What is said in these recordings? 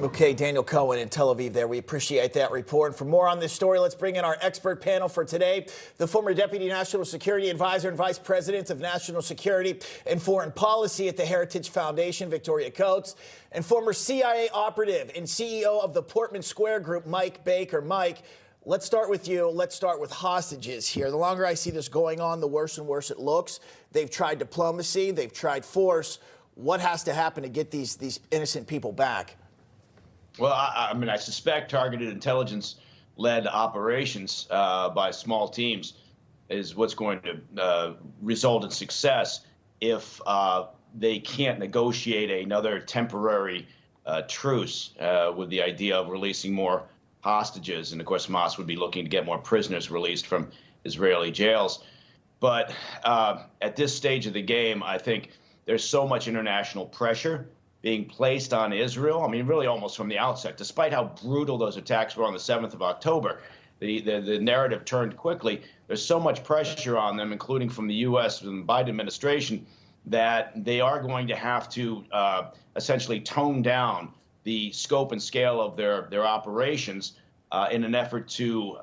Okay, Daniel Cohen in Tel Aviv there. We appreciate that report. And for more on this story, let's bring in our expert panel for today. The former Deputy National Security Advisor and Vice President of National Security and Foreign Policy at the Heritage Foundation, Victoria Coates, and former CIA operative and CEO of the Portman Square Group, Mike Baker. Mike, let's start with you. Let's start with hostages here. The longer I see this going on, the worse and worse it looks. They've tried diplomacy. They've tried force. What has to happen to get these innocent people back? Well, I mean, I suspect targeted intelligence-led operations by small teams is what's going to result in success if they can't negotiate another temporary truce with the idea of releasing more hostages. And of course, Hamas would be looking to get more prisoners released from Israeli jails. But at this stage of the game, I think there's so much international pressure being placed on Israel. I mean, really almost from the outset, despite how brutal those attacks were on the 7th of October, the narrative turned quickly. There's so much pressure on them, including from the U.S. and the Biden administration, that they are going to have to essentially tone down the scope and scale of their operations in an effort to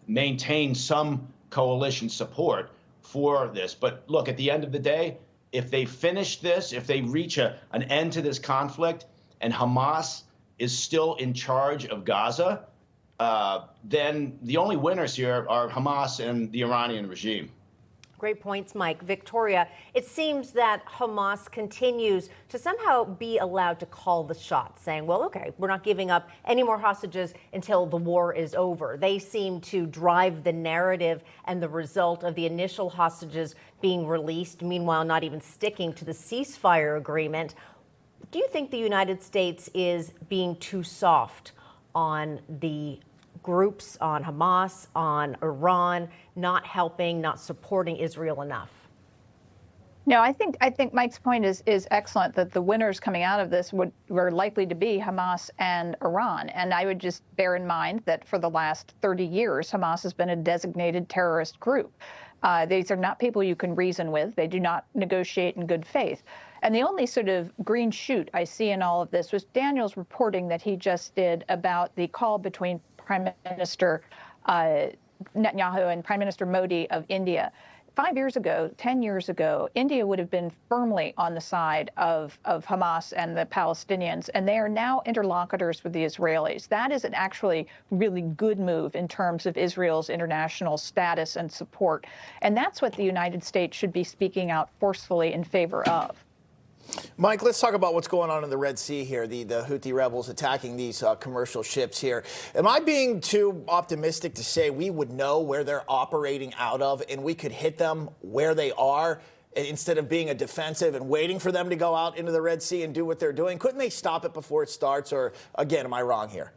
maintain some coalition support for this. But look, at the end of the day, if they finish this, if they reach an end to this conflict and Hamas is still in charge of Gaza, then the only winners here are Hamas and the Iranian regime. Great points, Mike. Victoria, it seems that Hamas continues to somehow be allowed to call the shots, saying, well, OK, we're not giving up any more hostages until the war is over. They seem to drive the narrative and the result of the initial hostages being released, meanwhile, not even sticking to the ceasefire agreement. Do you think the United States is being too soft on the groups, on Hamas, on Iran, not helping, not supporting Israel enough? No, I think Mike's point is excellent, that the winners coming out of this were likely to be Hamas and Iran. And I would just bear in mind that for the last 30 years, Hamas has been a designated terrorist group. These are not people you can reason with. They do not negotiate in good faith. And the only sort of green shoot I see in all of this was Daniel's reporting that he just did about the call between Prime Minister Netanyahu and Prime Minister Modi of India. 5 years ago, 10 years ago, India would have been firmly on the side of Hamas and the Palestinians, and they are now interlocutors with the Israelis. That is an actually really good move in terms of Israel's international status and support. And that's what the United States should be speaking out forcefully in favor of. Mike, let's talk about what's going on in the Red Sea here, the Houthi rebels attacking these commercial ships here. Am I being too optimistic to say we would know where they're operating out of and we could hit them where they are instead of being a defensive and waiting for them to go out into the Red Sea and do what they're doing? Couldn't they stop it before it starts? Or, again, am I wrong here?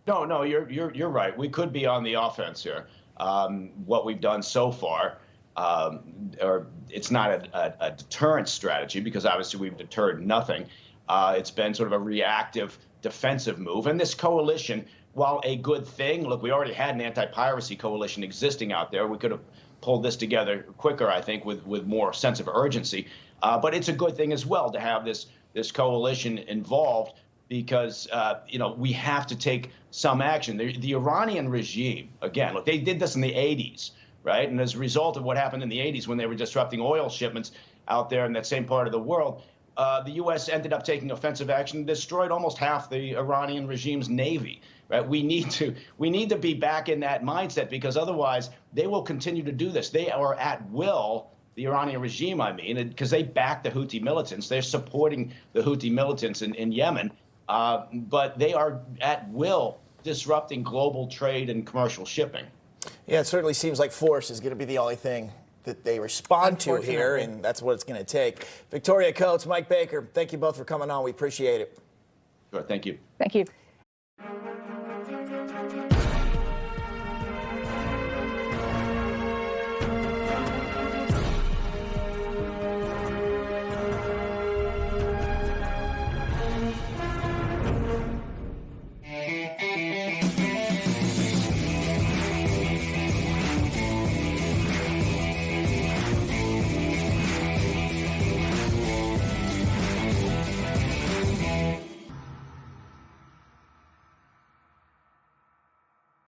No, you're right. We could be on the offense here. What we've done so far, or it's not a deterrent strategy, because obviously we've deterred nothing. It's been sort of a reactive defensive move. And this coalition, while a good thing, look, we already had an anti-piracy coalition existing out there. We could have pulled this together quicker, I think, with more sense of urgency. But it's a good thing as well to have this coalition involved, because we have to take some action. The Iranian regime, again, look, they did this in the 80s. Right. And as a result of what happened in the 80s when they were disrupting oil shipments out there in that same part of the world, the U.S. ended up taking offensive action and destroyed almost half the Iranian regime's navy. Right. We need to be back in that mindset, because otherwise they will continue to do this. They are at will, the Iranian regime, I mean, because they back the Houthi militants. They're supporting the Houthi militants in Yemen. But they are at will disrupting global trade and commercial shipping. Yeah, it certainly seems like force is going to be the only thing that they respond to here, and that's what it's going to take. Victoria Coates, Mike Baker, thank you both for coming on. We appreciate it. Sure, thank you. Thank you.